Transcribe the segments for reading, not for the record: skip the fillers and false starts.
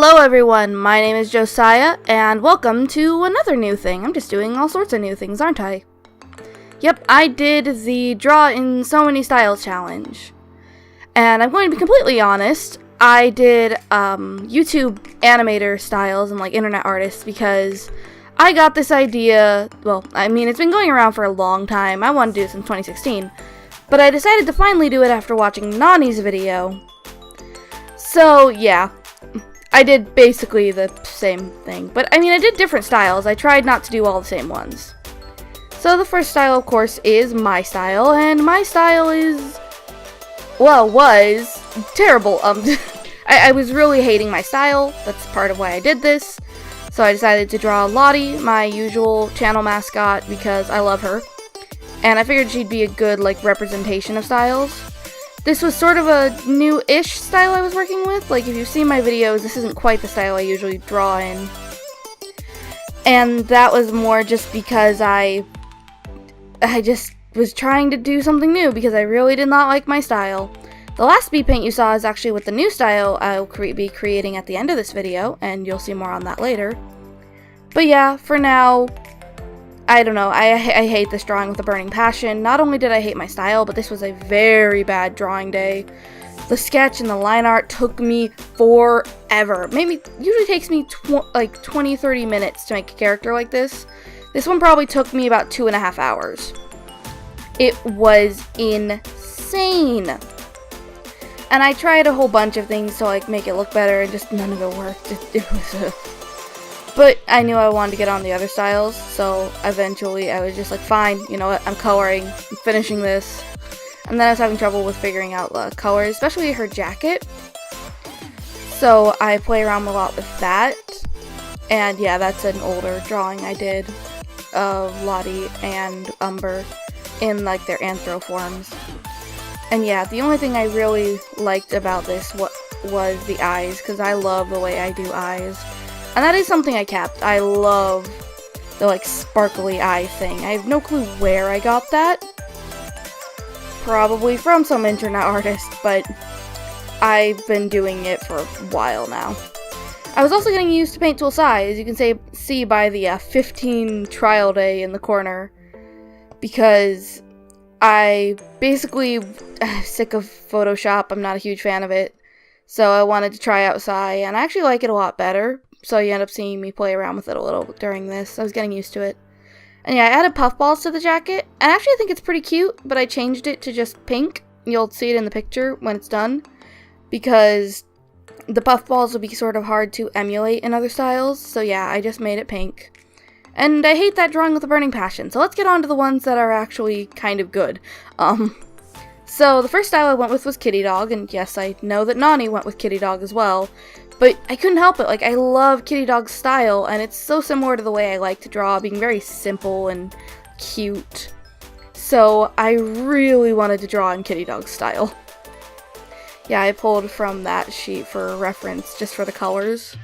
Hello everyone, my name is Josiah, and welcome to another new thing. I'm just doing all sorts of new things, aren't I? Yep, I did the Draw in So Many Styles challenge. And I'm going to be completely honest, I did YouTube animator styles and like internet artists because I got this idea, well, I mean it's been going around for a long time, I wanted to do it since 2016, but I decided to finally do it after watching Nani's video. So yeah. I did basically the same thing, but I mean I did different styles. I tried not to do all the same ones. So the first style, of course, is my style, and my style is, well, was terrible. I was really hating my style. That's part of why I did this. So I decided to draw Lotti, my usual channel mascot, because I love her, and I figured she'd be a good like representation of styles. This was sort of a new-ish style I was working with. Like, if you've seen my videos, this isn't quite the style I usually draw in. And that was more just because I just was trying to do something new because I really did not like my style. The last speed paint you saw is actually with the new style I'll be creating at the end of this video, and you'll see more on that later. But yeah, for now, I don't know, I hate this drawing with a burning passion. Not only did I hate my style, but this was a very bad drawing day. The sketch and the line art took me forever. Usually takes me like 20-30 minutes to make a character like this. This one probably took me about 2.5 hours. It was insane. And I tried a whole bunch of things to like make it look better, and just none of it worked. It was But I knew I wanted to get on the other styles, so eventually I was just like, fine, you know what, I'm coloring, I'm finishing this. And then I was having trouble with figuring out the colors, especially her jacket. So I play around a lot with that. And yeah, that's an older drawing I did of Lotti and Umber in like their anthro forms. And yeah, the only thing I really liked about this was the eyes, because I love the way I do eyes. And that is something I kept. I love the like sparkly eye thing. I have no clue where I got that. Probably from some internet artist, but I've been doing it for a while now. I was also getting used to Paint Tool SAI, as you can see by the 15 trial day in the corner, because I basically am sick of Photoshop. I'm not a huge fan of it, so I wanted to try out SAI, and I actually like it a lot better. So you end up seeing me play around with it a little during this. I was getting used to it. And yeah, I added puffballs to the jacket. And actually I think it's pretty cute, but I changed it to just pink. You'll see it in the picture when it's done, because the puffballs will be sort of hard to emulate in other styles. So yeah, I just made it pink. And I hate that drawing with a burning passion. So let's get on to the ones that are actually kind of good. So the first style I went with was Kitty Dog. And yes, I know that Nani went with Kitty Dog as well. But I couldn't help it, like, I love Kitty Dog's style, and it's so similar to the way I like to draw, being very simple and cute. So I really wanted to draw in Kitty Dog's style. Yeah, I pulled from that sheet for reference, just for the colors.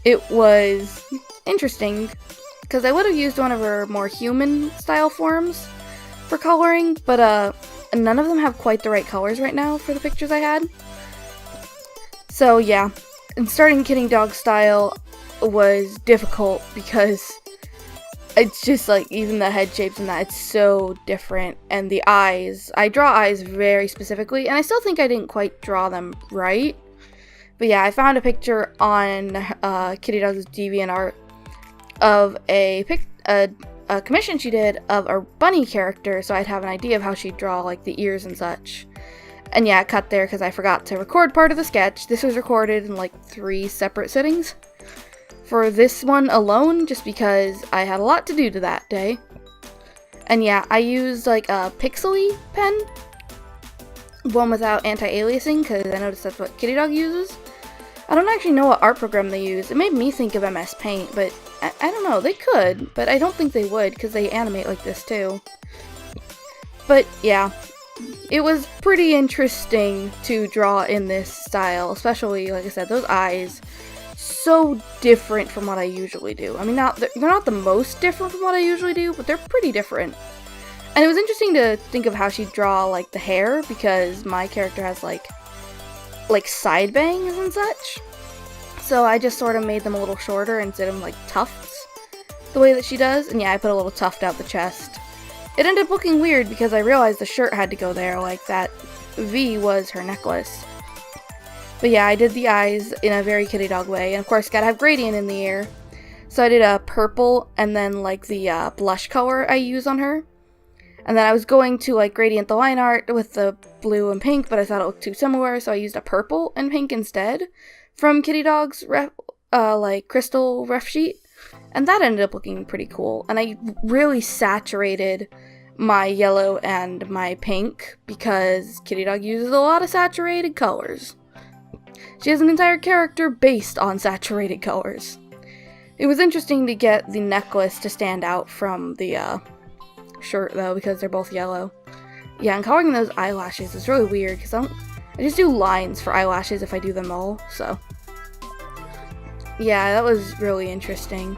It was interesting, because I would have used one of her more human style forms for coloring, but none of them have quite the right colors right now for the pictures I had. So yeah, and starting Kitty Dog style was difficult because it's just like, even the head shapes and that, it's so different. And the eyes, I draw eyes very specifically, and I still think I didn't quite draw them right. But yeah, I found a picture on Kitty Dog's DeviantArt of a commission she did of a bunny character, so I'd have an idea of how she'd draw like the ears and such. And yeah, I cut there because I forgot to record part of the sketch. This was recorded in like 3 separate sittings for this one alone, just because I had a lot to do to that day. And yeah, I used like a pixely pen, one without anti-aliasing, because I noticed that's what Kitty Dog uses. I don't actually know what art program they use. It made me think of MS Paint, but I don't know, they could, but I don't think they would, because they animate like this too. But yeah. It was pretty interesting to draw in this style, especially, like I said, those eyes, so different from what I usually do. I mean, they're not the most different from what I usually do, but they're pretty different. And it was interesting to think of how she'd draw, like, the hair, because my character has, like side bangs and such. So I just sort of made them a little shorter instead of like tufts, the way that she does. And yeah, I put a little tuft out the chest. It ended up looking weird because I realized the shirt had to go there, like that V was her necklace. But yeah, I did the eyes in a very kitty dog way, and of course gotta have gradient in the ear. So I did a purple and then like the blush color I use on her. And then I was going to like gradient the line art with the blue and pink, but I thought it looked too similar, so I used a purple and pink instead from Kitty Dog's like crystal ref sheet. And that ended up looking pretty cool. And I really saturated my yellow and my pink because Kitty Dog uses a lot of saturated colors. She has an entire character based on saturated colors. It was interesting to get the necklace to stand out from the shirt though, because they're both yellow. Yeah, and coloring those eyelashes is really weird because I just do lines for eyelashes if I do them all, so. Yeah, that was really interesting.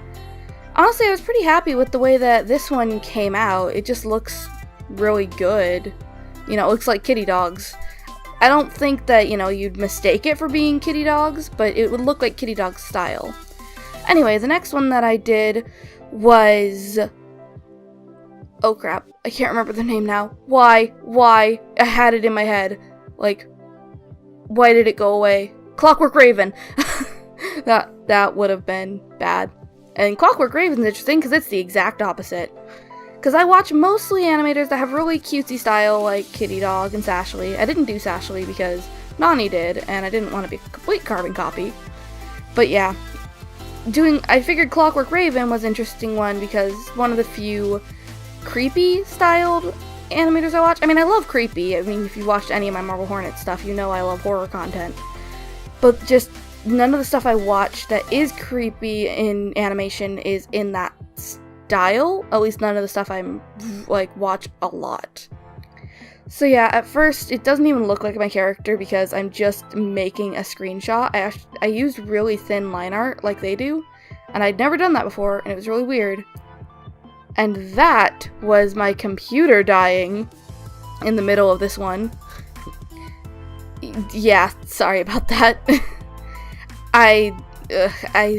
Honestly, I was pretty happy with the way that this one came out. It just looks really good. You know, it looks like Kitty Dog's. I don't think that, you know, you'd mistake it for being Kitty Dog's, but it would look like Kitty Dog's style. Anyway, the next one that I did was... Oh crap, I can't remember the name now. Why? I had it in my head. Like, why did it go away? Clockwork Raven! That would have been bad. And Clockwork Raven's interesting because it's the exact opposite. Because I watch mostly animators that have really cutesy style like Kitty Dog and Sashly. I didn't do Sashly because Nani did, and I didn't want to be a complete carbon copy. But yeah, I figured Clockwork Raven was an interesting one because one of the few creepy styled animators I watch. I mean, I love creepy. I mean, if you watched any of my Marble Hornet stuff, you know I love horror content. But just none of the stuff I watch that is creepy in animation is in that style. At least none of the stuff I'm like watch a lot. So yeah, at first it doesn't even look like my character because I'm just making a screenshot. I used really thin line art like they do, and I'd never done that before, and it was really weird. And that was my computer dying in the middle of this one. Yeah, sorry about that. I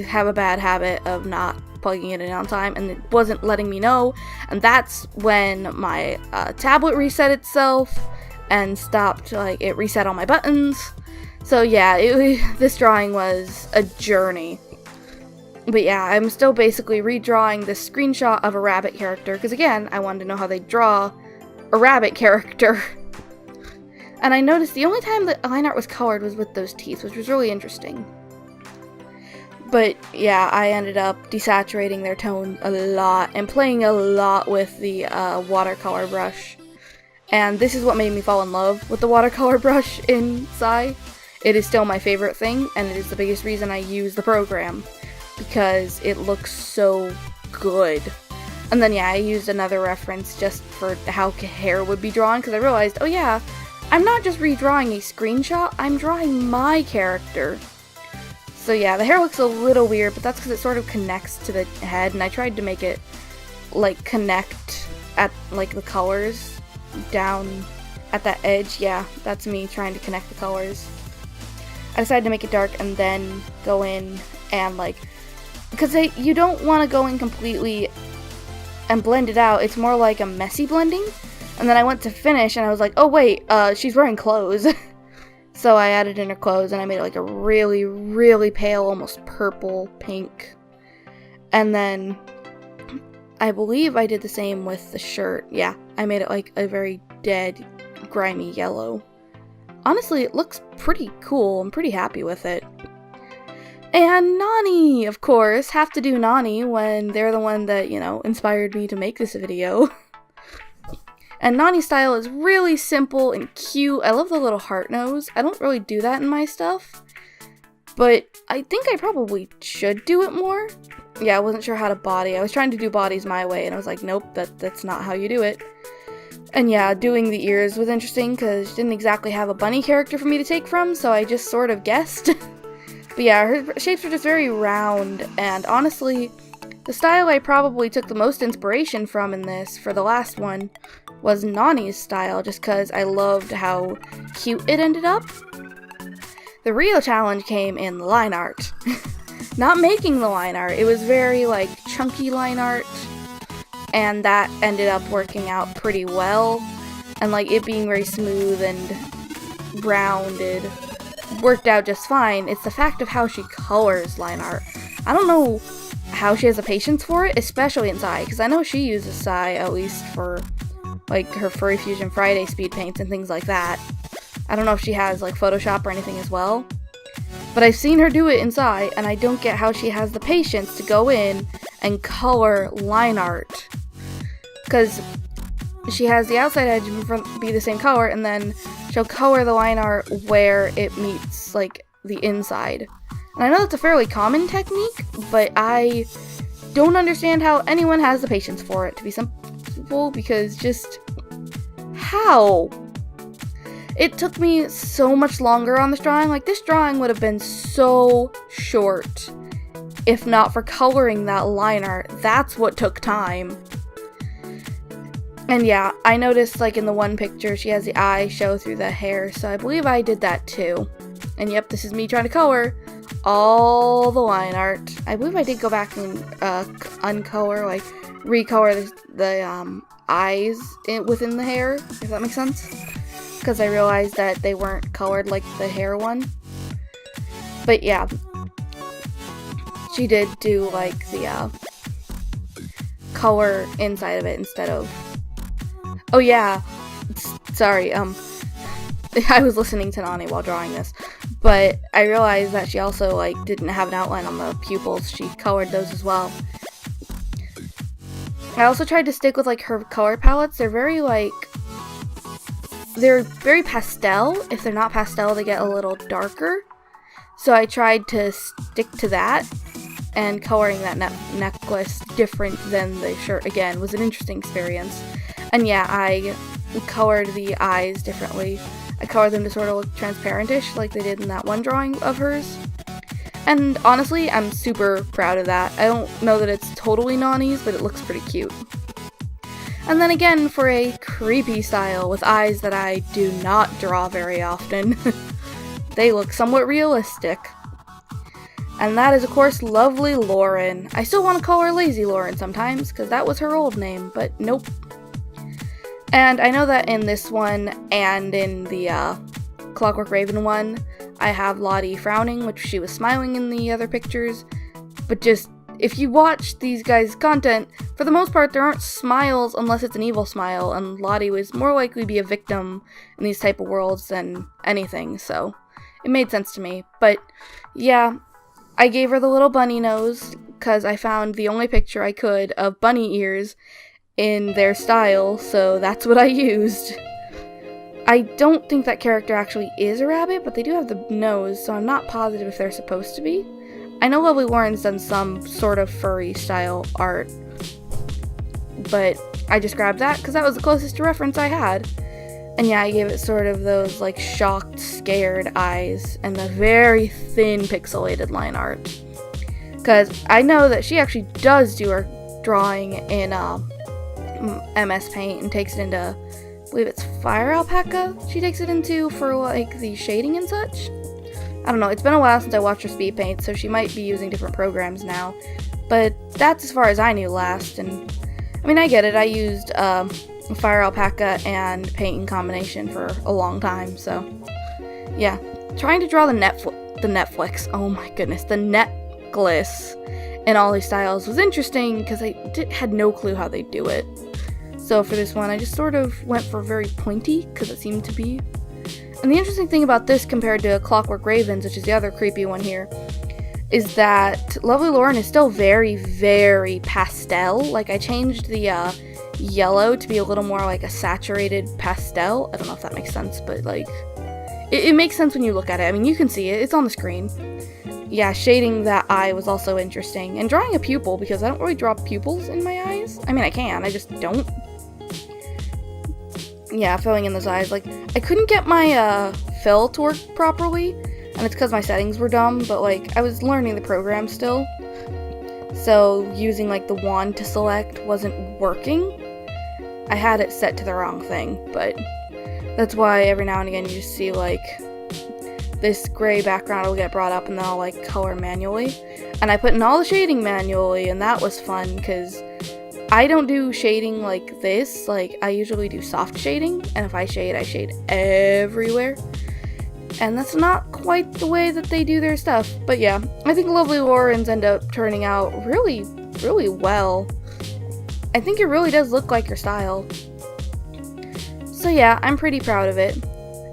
have a bad habit of not plugging it in on time, and it wasn't letting me know, and that's when my tablet reset itself and stopped, like, it reset all my buttons. So yeah, this drawing was a journey. But yeah, I'm still basically redrawing this screenshot of a rabbit character, because again, I wanted to know how they draw a rabbit character. And I noticed the only time that line art was colored was with those teeth, which was really interesting. But yeah, I ended up desaturating their tone a lot and playing a lot with the watercolor brush. And this is what made me fall in love with the watercolor brush in SAI. It is still my favorite thing, and it is the biggest reason I use the program, because it looks so good. And then yeah, I used another reference just for how hair would be drawn, because I realized, oh yeah, I'm not just redrawing a screenshot, I'm drawing my character. So yeah, the hair looks a little weird, but that's because it sort of connects to the head, and I tried to make it, like, connect at, like, the colors down at that edge. Yeah, that's me trying to connect the colors. I decided to make it dark and then go in and, like, because you don't want to go in completely and blend it out. It's more like a messy blending. And then I went to finish, and I was like, oh wait, she's wearing clothes. So I added in her clothes, and I made it like a really, really pale, almost purple pink. And then I believe I did the same with the shirt. Yeah, I made it like a very dead, grimy yellow. Honestly, it looks pretty cool. I'm pretty happy with it. And Nani, of course, have to do Nani when they're the one that, you know, inspired me to make this video. And Nani's style is really simple and cute. I love the little heart nose. I don't really do that in my stuff, but I think I probably should do it more. Yeah, I wasn't sure how to body. I was trying to do bodies my way, and I was like, nope, that's not how you do it. And yeah, doing the ears was interesting because she didn't exactly have a bunny character for me to take from, so I just sort of guessed. But yeah, her shapes are just very round, and honestly, the style I probably took the most inspiration from in this, for the last one, was Nani's style, just because I loved how cute it ended up. The real challenge came in the line art. Not making the line art. It was very, like, chunky line art, and that ended up working out pretty well, and, like, it being very smooth and rounded worked out just fine. It's the fact of how she colors line art. I don't know how she has the patience for it, especially in SAI, because I know she uses SAI at least for, like, her Furry Fusion Friday speed paints and things like that. I don't know if she has, like, Photoshop or anything as well, but I've seen her do it in SAI, and I don't get how she has the patience to go in and color line art, because she has the outside edge be the same color, and then she'll color the line art where it meets, like, the inside. And I know that's a fairly common technique, but I don't understand how anyone has the patience for it, to be simple, because just how? It took me so much longer on this drawing. Like, this drawing would have been so short if not for coloring that line art. That's what took time. And yeah, I noticed, like, in the one picture, she has the eye show through the hair, so I believe I did that too. And yep, this is me trying to color all the line art. I believe I did go back and uncolor, like, recolor the eyes within the hair, if that makes sense. Because I realized that they weren't colored like the hair one. But yeah, she did do, like, the color inside of it instead of... Oh yeah, sorry, I was listening to Nani while drawing this, but I realized that she also, like, didn't have an outline on the pupils. She colored those as well. I also tried to stick with, like, her color palettes. They're very, like, they're very pastel. If they're not pastel, they get a little darker. So I tried to stick to that, and coloring that necklace different than the shirt, again, was an interesting experience. And yeah, I colored the eyes differently. I colored them to sort of look transparentish, like they did in that one drawing of hers. And honestly, I'm super proud of that. I don't know that it's totally Nani's, but it looks pretty cute. And then again, for a creepy style with eyes that I do not draw very often, they look somewhat realistic. And that is, of course, lovely Lauren. I still want to call her Lazy Lauren sometimes, because that was her old name, but nope. And I know that in this one, and in the Clockwork Raven one, I have Lotti frowning, which she was smiling in the other pictures, but just, if you watch these guys' content, for the most part, there aren't smiles unless it's an evil smile, and Lotti was more likely to be a victim in these type of worlds than anything, so it made sense to me. But yeah, I gave her the little bunny nose, because I found the only picture I could of bunny ears in their style, so that's what I used. I don't think that character actually is a rabbit, but they do have the nose, so I'm not positive if they're supposed to be. I know Lovely Lauren's done some sort of furry style art, but I just grabbed that because that was the closest to reference I had. And yeah, I gave it sort of those, like, shocked, scared eyes and the very thin pixelated line art. Because I know that she actually does do her drawing in MS Paint and takes it into, I believe it's Fire Alpaca she takes it into for, like, the shading and such. I don't know, it's been a while since I watched her speed paint, so she might be using different programs now. But that's as far as I knew last, and I mean, I get it. I used Fire Alpaca and Paint in combination for a long time, so yeah. Trying to draw the Netflix, oh my goodness, the necklace in all these styles was interesting because I had no clue how they do it. So for this one, I just sort of went for very pointy because it seemed to be. And the interesting thing about this compared to Clockwork Ravens, which is the other creepy one here, is that Lovely Lauren is still very, very pastel. Like, I changed the yellow to be a little more like a saturated pastel. I don't know if that makes sense, but, like, it makes sense when you look at it. I mean, you can see it. It's on the screen. Yeah, shading that eye was also interesting. And drawing a pupil, because I don't really draw pupils in my eyes. I mean, I can. I just don't. Yeah, filling in those eyes. Like, I couldn't get my fill to work properly, and it's because my settings were dumb, but, like, I was learning the program still. So using, like, the wand to select wasn't working. I had it set to the wrong thing, but that's why every now and again you just see, like, this gray background will get brought up and then I'll like color manually. And I put in all the shading manually, and that was fun because I don't do shading like this. Like, I usually do soft shading, and if I shade everywhere. And that's not quite the way that they do their stuff. But yeah, I think Lovely Laurens end up turning out really, really well. I think it really does look like your style. So yeah, I'm pretty proud of it.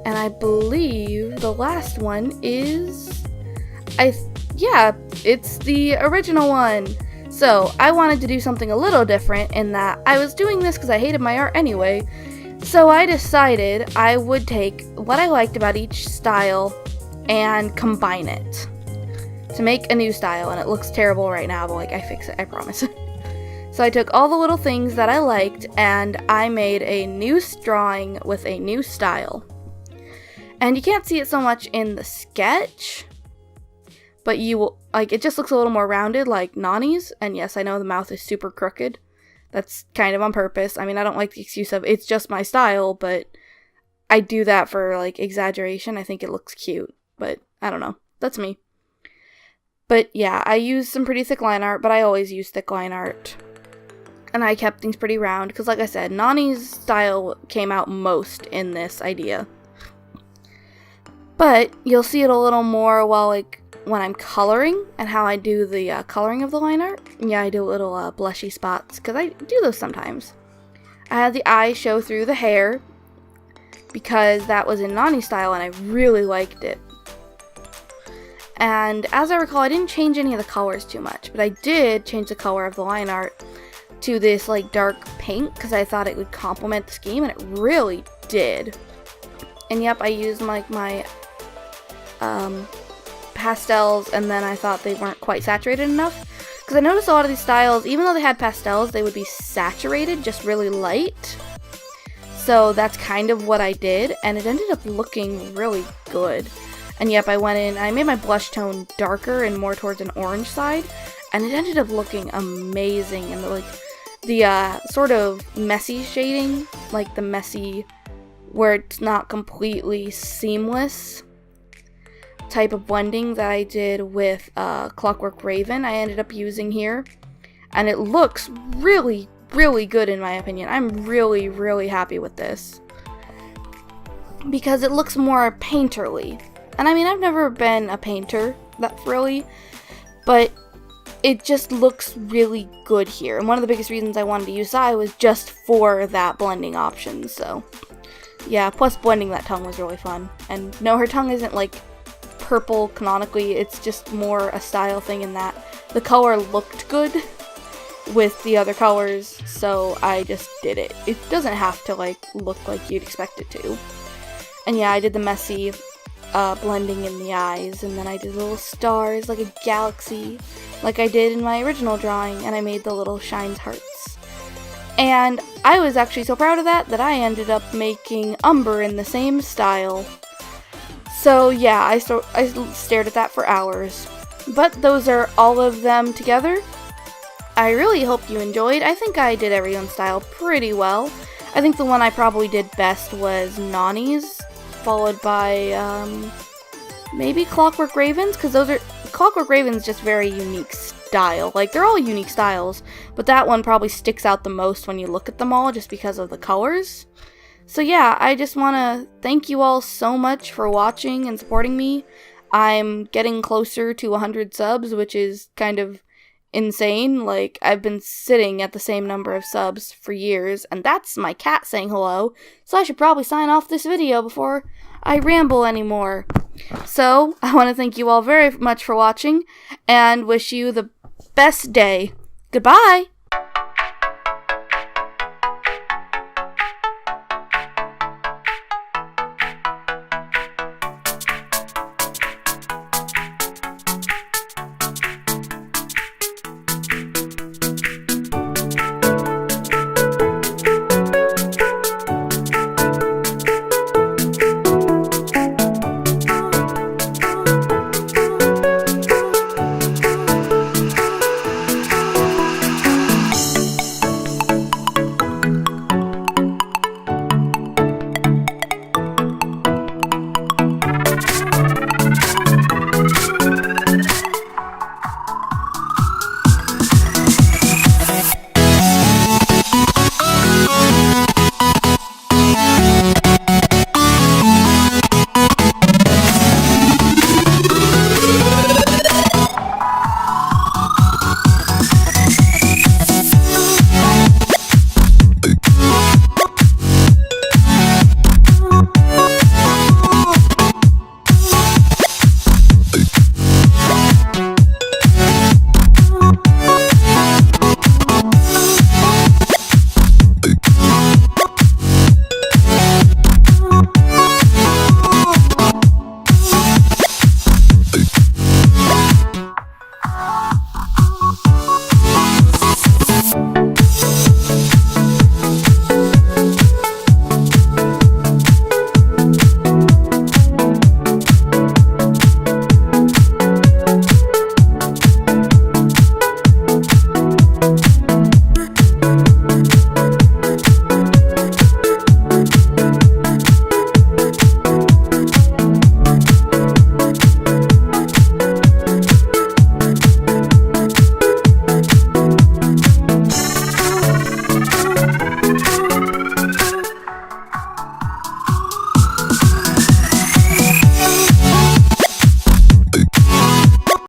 And I believe the last one is... yeah, it's the original one. So, I wanted to do something a little different in that I was doing this because I hated my art anyway. So I decided I would take what I liked about each style and combine it to make a new style. And it looks terrible right now, but like, I fix it, I promise. So I took all the little things that I liked and I made a new drawing with a new style. And you can't see it so much in the sketch, but you will, like, it just looks a little more rounded like Nani's. And yes, I know the mouth is super crooked. That's kind of on purpose. I mean, I don't like the excuse of it's just my style, but I do that for like exaggeration. I think it looks cute, but I don't know. That's me. But yeah, I used some pretty thick line art, but I always use thick line art. And I kept things pretty round because, like I said, Nani's style came out most in this idea. But you'll see it a little more while, like, when I'm coloring and how I do the coloring of the line art. Yeah, I do little blushy spots because I do those sometimes. I had the eye show through the hair because that was in Nani's style and I really liked it. And as I recall, I didn't change any of the colors too much, but I did change the color of the line art to this like dark pink because I thought it would complement the scheme, and it really did. And yep, I used like my pastels, and then I thought they weren't quite saturated enough because I noticed a lot of these styles, even though they had pastels, they would be saturated just really light. So that's kind of what I did, and it ended up looking really good. And yep, I went in, I made my blush tone darker and more towards an orange side, and it ended up looking amazing. And the sort of messy shading, like the messy where it's not completely seamless type of blending that I did with Clockwork Raven, I ended up using here, and it looks really, really good in my opinion. I'm really, really happy with this because it looks more painterly. And I mean, I've never been a painter that really, but it just looks really good here. And one of the biggest reasons I wanted to use SAI was just for that blending option. So yeah, plus blending that tongue was really fun. And no, her tongue isn't like purple canonically, it's just more a style thing in that the color looked good with the other colors, so I just did it. It doesn't have to like look like you'd expect it to. And yeah, I did the messy blending in the eyes, and then I did little stars like a galaxy like I did in my original drawing, and I made the little shines hearts. And I was actually so proud of that I ended up making Umber in the same style. So yeah, I stared at that for hours. But those are all of them together. I really hope you enjoyed. I think I did everyone's style pretty well. I think the one I probably did best was Nani's, followed by maybe Clockwork Raven's, because Clockwork Raven's just very unique style. Like, they're all unique styles, but that one probably sticks out the most when you look at them all just because of the colors. So yeah, I just want to thank you all so much for watching and supporting me. I'm getting closer to 100 subs, which is kind of insane. Like, I've been sitting at the same number of subs for years, and that's my cat saying hello, so I should probably sign off this video before I ramble anymore. So, I want to thank you all very much for watching, and wish you the best day. Goodbye!